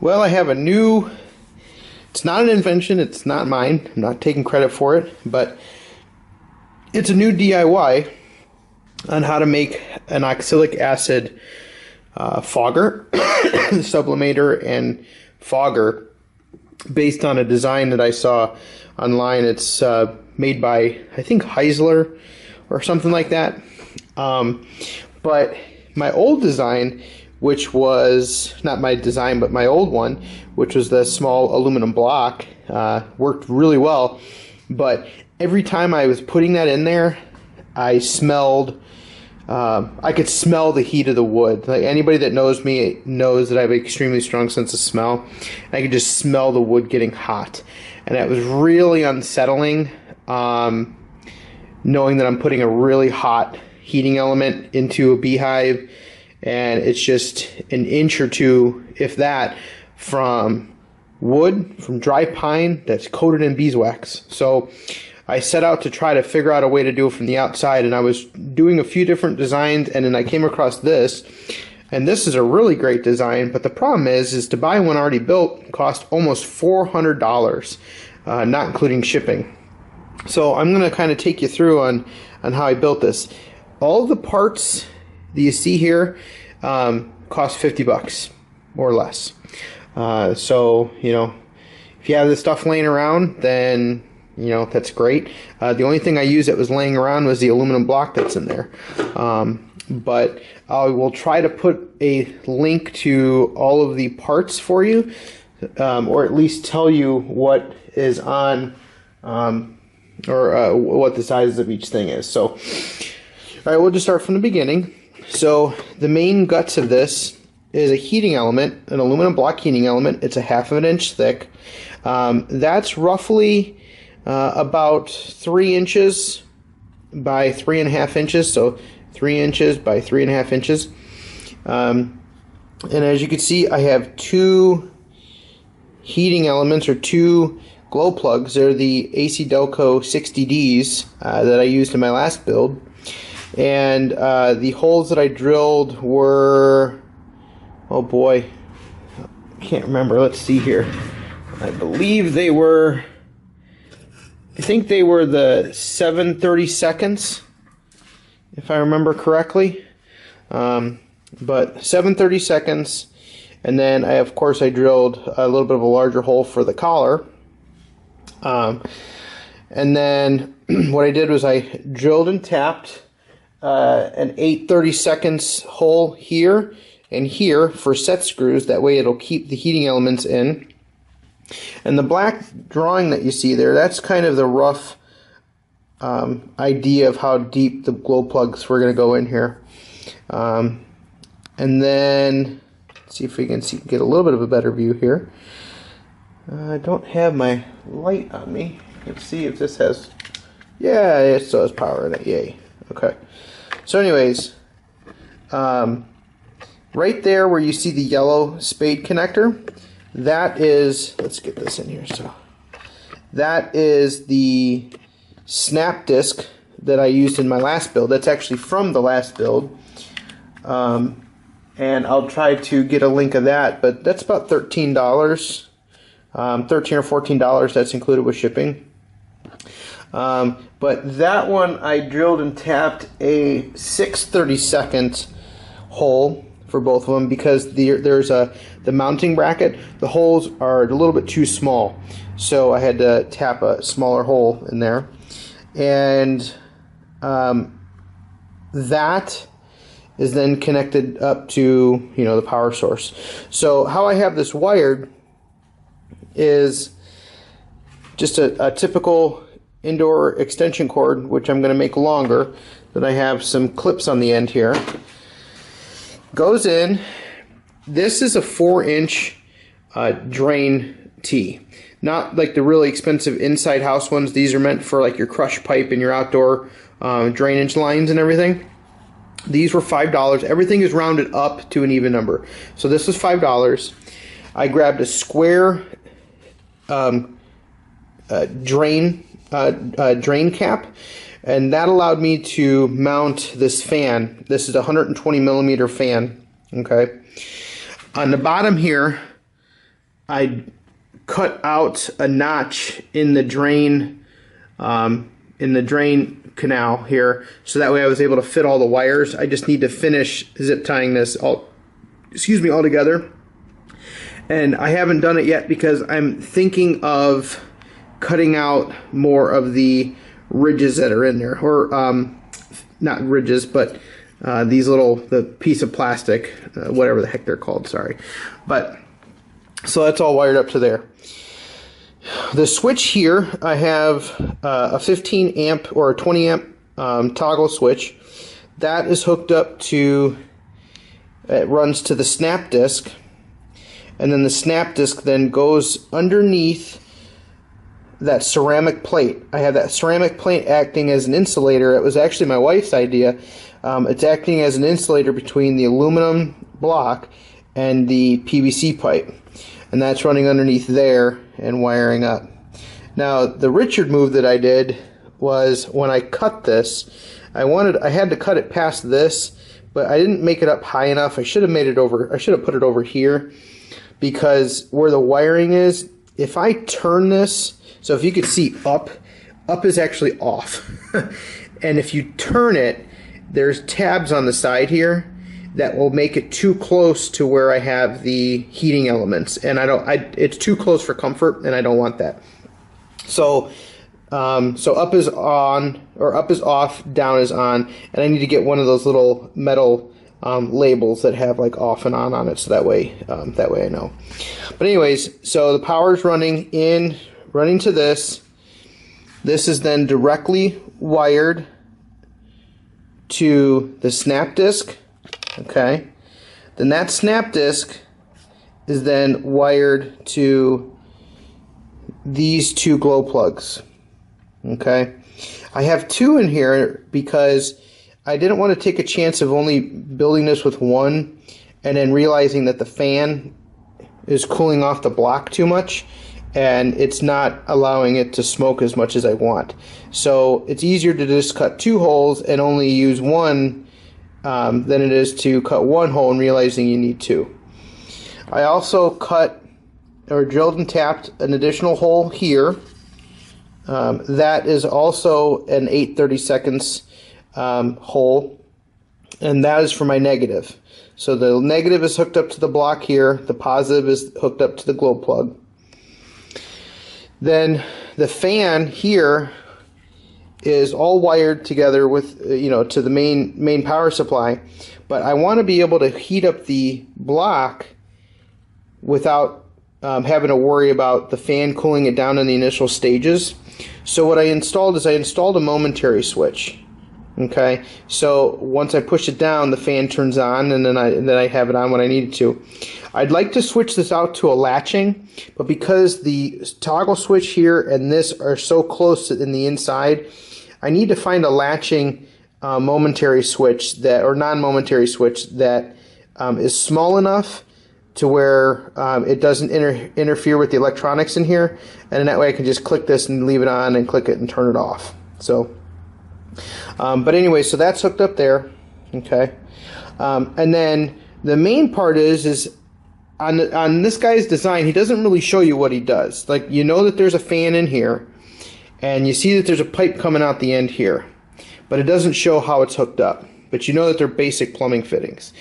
Well, I have a new, it's not an invention, it's not mine, I'm not taking credit for it, but it's a new DIY on how to make an oxalic acid fogger, sublimator, and fogger based on a design that I saw online. It's made by, I think, Heisler or something like that. But my old design, which was not my design, but my old one, which was the small aluminum block, worked really well. But every time I was putting that in there, I smelled, I could smell the heat of the wood. Like anybody that knows me knows that I have an extremely strong sense of smell. I could just smell the wood getting hot. And it was really unsettling, knowing that I'm putting a really hot heating element into a beehive, and it's just an inch or two, if that, from wood, from dry pine that's coated in beeswax. So I set out to try to figure out a way to do it from the outside, and I was doing a few different designs, and then I came across this, and this is a really great design, but the problem is to buy one already built cost almost $400, not including shipping. So I'm going to kind of take you through on how I built this. All of the parts that you see here cost $50 or less. So, you know, if you have this stuff laying around, then, you know, that's great. The only thing I used that was laying around was the aluminum block that's in there. But I will try to put a link to all of the parts for you, or at least tell you what is on, or what the size of each thing is. So, all right, we'll just start from the beginning. So the main guts of this is a heating element, an aluminum block heating element. It's a 1/2 inch thick. That's roughly about 3 inches by 3.5 inches. So 3 inches by 3.5 inches. And as you can see, I have 2 heating elements, or 2 glow plugs. They're the AC Delco 60Ds that I used in my last build. And the holes that I drilled were, oh boy, I can't remember. Let's see here. I believe they were, I think they were the 7/32, if I remember correctly. But 7/32, and then of course I drilled a little bit of a larger hole for the collar. And then what I did was I drilled and tapped an 8/32 hole here and here for set screws. That way it'll keep the heating elements in. And the black drawing that you see there, that's kind of the rough idea of how deep the glow plugs were going to go in here. And then let's see if we can get a little bit of a better view here. I don't have my light on me. Let's see if this has, yeah, it still has power in it. Yay. Okay. So anyways, right there where you see the yellow spade connector, that is, let's get this in here. So that is the snap disc that I used in my last build. That's actually from the last build. And I'll try to get a link of that, but that's about $13. $13 or $14, that's included with shipping. But that one I drilled and tapped a 6/32 hole for both of them, because there's the mounting bracket. The holes are a little bit too small, so I had to tap a smaller hole in there. And that is then connected up to, you know, the power source. So how I have this wired is just a typical indoor extension cord, which I'm going to make longer. Then I have some clips on the end here. Goes in. This is a 4-inch drain tee. Not like the really expensive inside house ones. These are meant for like your crush pipe and your outdoor drainage lines and everything. These were $5. Everything is rounded up to an even number. So this was $5. I grabbed a square drain cap, and that allowed me to mount this fan. This is a 120 millimeter fan. Okay, on the bottom here I cut out a notch in the drain canal here, so that way I was able to fit all the wires. I just need to finish zip tying this all together. And I haven't done it yet because I'm thinking of cutting out more of the ridges that are in there, or not ridges, but the piece of plastic, whatever the heck they're called, sorry. But so that's all wired up to there. The switch here, I have a 15 amp or a 20 amp toggle switch. That is hooked up to, it runs to the snap disc, and then the snap disc then goes underneath that ceramic plate. I have that ceramic plate acting as an insulator. It was actually my wife's idea. It's acting as an insulator between the aluminum block and the PVC pipe, and that's running underneath there and wiring up. Now the Richard move that I did was, when I cut this, I had to cut it past this, but I didn't make it up high enough. I should have put it over here, because where the wiring is, if I turn this, so if you could see, up is actually off. And if you turn it, there's tabs on the side here that will make it too close to where I have the heating elements, and it's too close for comfort, and I don't want that. So up is on, or up is off, down is on, and I need to get one of those little metal labels that have like off and on it, so that way I know. But anyways, so the power's running to this. This is then directly wired to the snap disc. Okay, then that snap disc is then wired to these two glow plugs. Okay, I have two in here because I didn't want to take a chance of only building this with one and then realizing that the fan is cooling off the block too much and it's not allowing it to smoke as much as I want. So it's easier to just cut two holes and only use one than it is to cut one hole and realizing you need two. I also cut or drilled and tapped an additional hole here. That is also an 8/32 hole, and that is for my negative. So the negative is hooked up to the block here, the positive is hooked up to the glow plug. Then the fan here is all wired together with, to the main power supply, but I want to be able to heat up the block without having to worry about the fan cooling it down in the initial stages. So what I installed is a momentary switch. Okay, so once I push it down, the fan turns on, and then I have it on when I need it to. I'd like to switch this out to a latching, but because the toggle switch here and this are so close in the inside, I need to find a latching momentary switch or non-momentary switch that is small enough to where it doesn't interfere with the electronics in here, and in that way I can just click this and leave it on and click it and turn it off. So. But anyway, so that's hooked up there, okay. And then the main part is on this guy's design, he doesn't really show you what he does. Like, you know that there's a fan in here, and you see that there's a pipe coming out the end here, but it doesn't show how it's hooked up. But you know that they're basic plumbing fittings.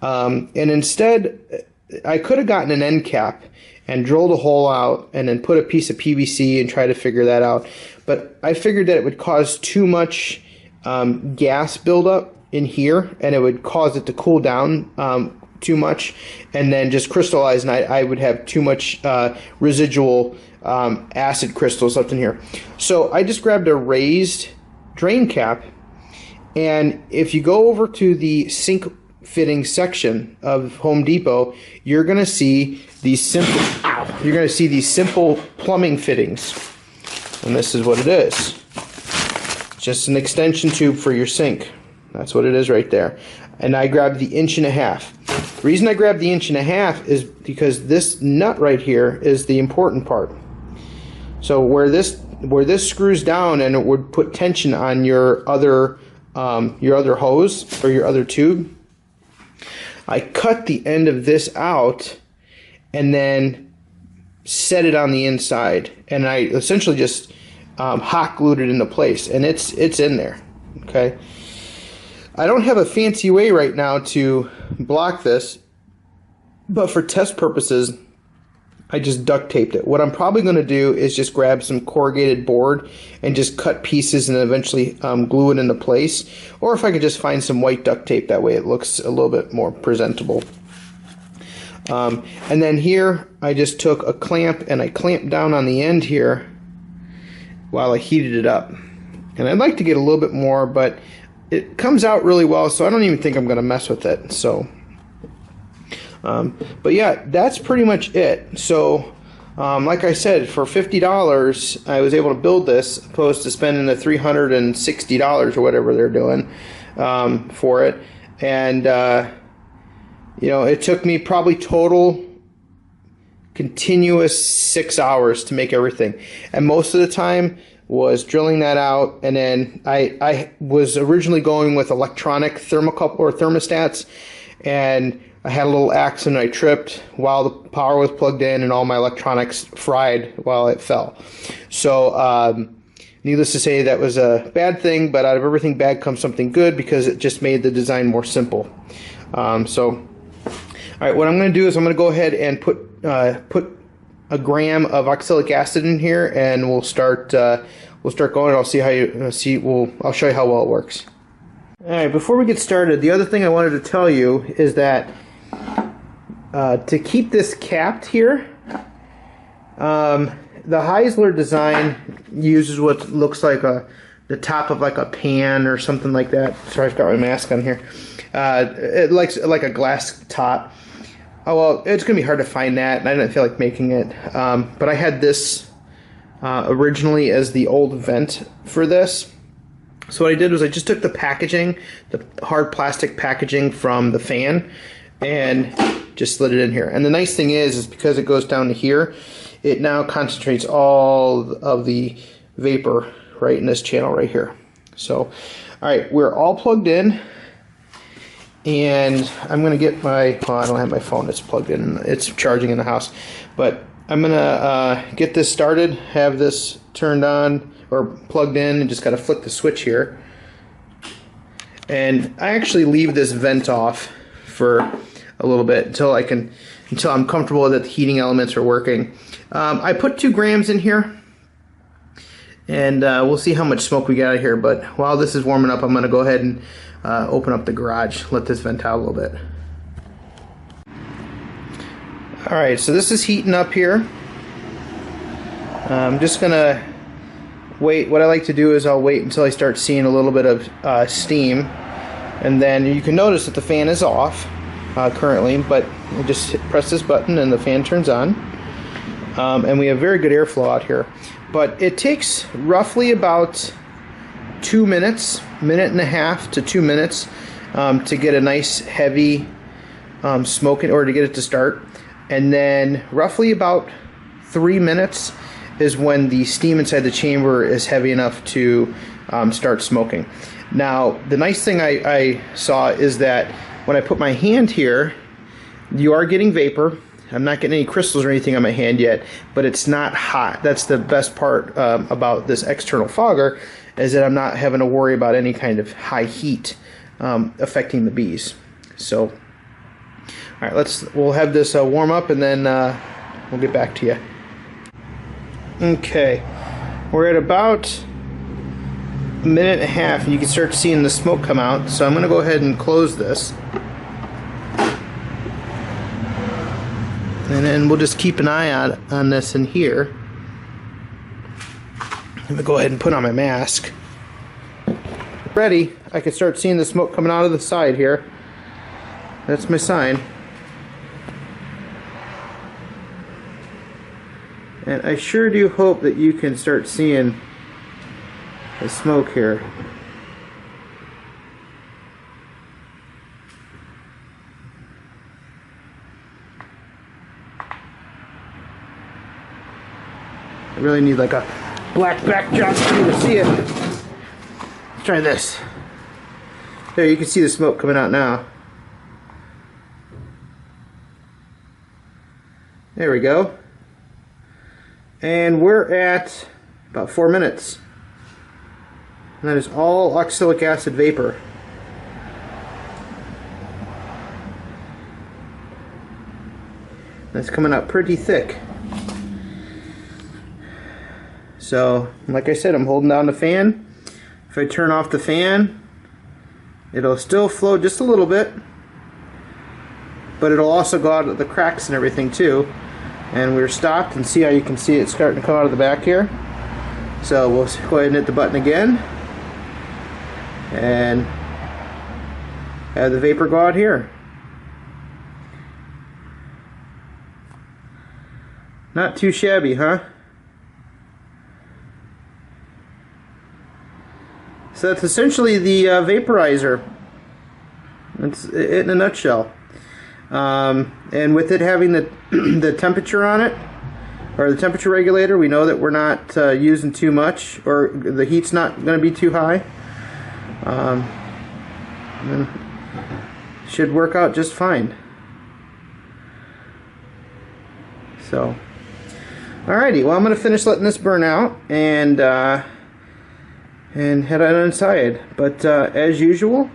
And instead, I could have gotten an end cap and drilled a hole out and then put a piece of PVC and try to figure that out. But I figured that it would cause too much gas buildup in here, and it would cause it to cool down too much and then just crystallize, and I would have too much residual acid crystals left in here. So I just grabbed a raised drain cap, and if you go over to the sink fitting section of Home Depot, you're going to see these simple plumbing fittings. And this is what it is. Just an extension tube for your sink. That's what it is right there. And I grabbed the 1.5 inches. The reason I grabbed the 1.5 inches is because this nut right here is the important part. So where this screws down and it would put tension on your other hose or your other tube, I cut the end of this out and then set it on the inside, and I essentially just hot glued it into place, and it's in there. Okay, I don't have a fancy way right now to block this, but for test purposes I just duct taped it. What I'm probably going to do is just grab some corrugated board and just cut pieces and eventually glue it into place, or if I could just find some white duct tape, that way it looks a little bit more presentable. And then here I just took a clamp and I clamped down on the end here while I heated it up. And I'd like to get a little bit more, but it comes out really well, so I don't even think I'm going to mess with it. So, but yeah, that's pretty much it. So, like I said, for $50, I was able to build this, opposed to spending the $360 or whatever they're doing for it. And you know, it took me probably total continuous 6 hours to make everything, and most of the time was drilling that out. And then I was originally going with electronic thermocouple or thermostats, and I had a little accident. I tripped while the power was plugged in, and all my electronics fried while it fell. So needless to say, that was a bad thing, but out of everything bad comes something good, because it just made the design more simple. All right, what I'm going to do is I'm going to go ahead and put a gram of oxalic acid in here, and we'll start going. I'll see how I'll show you how well it works. All right, before we get started, the other thing I wanted to tell you is that to keep this capped here, the Heisler design uses what looks like the top of like a pan or something like that. Sorry, I've got my mask on here. It likes like a glass top. Oh well, it's gonna be hard to find that, and I didn't feel like making it. But I had this originally as the old vent for this. So what I did was I just took the packaging, the hard plastic packaging from the fan, and just slid it in here. And the nice thing is because it goes down to here, it now concentrates all of the vapor right in this channel right here. So, all right, we're all plugged in. And I'm going to get my, well, I don't have my phone, it's plugged in, it's charging in the house. But I'm going to get this started, have this turned on or plugged in, and just got to flick the switch here. And I actually leave this vent off for a little bit until I'm comfortable that the heating elements are working. I put 2 grams in here, and we'll see how much smoke we got out of here. But while this is warming up, I'm going to go ahead and open up the garage, let this vent out a little bit. Alright, so this is heating up here. I'm just gonna wait. What I like to do is I'll wait until I start seeing a little bit of steam, and then you can notice that the fan is off currently, but I just press this button and the fan turns on, and we have very good airflow out here. But it takes roughly about 2 minutes, minute and a half to 2 minutes to get a nice heavy smoke in, or to get it to start. And then roughly about 3 minutes is when the steam inside the chamber is heavy enough to start smoking. Now, the nice thing I saw is that when I put my hand here, you are getting vapor. I'm not getting any crystals or anything on my hand yet, but it's not hot. That's the best part about this external fogger, is that I'm not having to worry about any kind of high heat affecting the bees. So, all right, we'll have this warm up, and then we'll get back to you. Okay, we're at about a minute and a half, and you can start seeing the smoke come out. So I'm going to go ahead and close this, and then we'll just keep an eye on this in here. I'm going to go ahead and put on my mask. Ready, I can start seeing the smoke coming out of the side here. That's my sign. And I sure do hope that you can start seeing the smoke here. I really need like a black backdrop for you to see it. Let's try this. There, you can see the smoke coming out now. There we go. And we're at about 4 minutes. And that is all oxalic acid vapor. That's coming out pretty thick. So, like I said, I'm holding down the fan. If I turn off the fan, it'll still flow just a little bit, but it'll also go out of the cracks and everything too. And we're stopped, and see how you can see it starting to come out of the back here. So we'll go ahead and hit the button again and have the vapor go out here. Not too shabby, huh? So that's essentially the vaporizer. It's it in a nutshell. And with it having the the temperature on it, or the temperature regulator, we know that we're not using too much, or the heat's not going to be too high. And should work out just fine. So, alrighty. Well, I'm going to finish letting this burn out and head on inside. But as usual,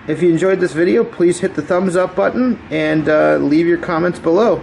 if you enjoyed this video, please hit the thumbs up button and leave your comments below.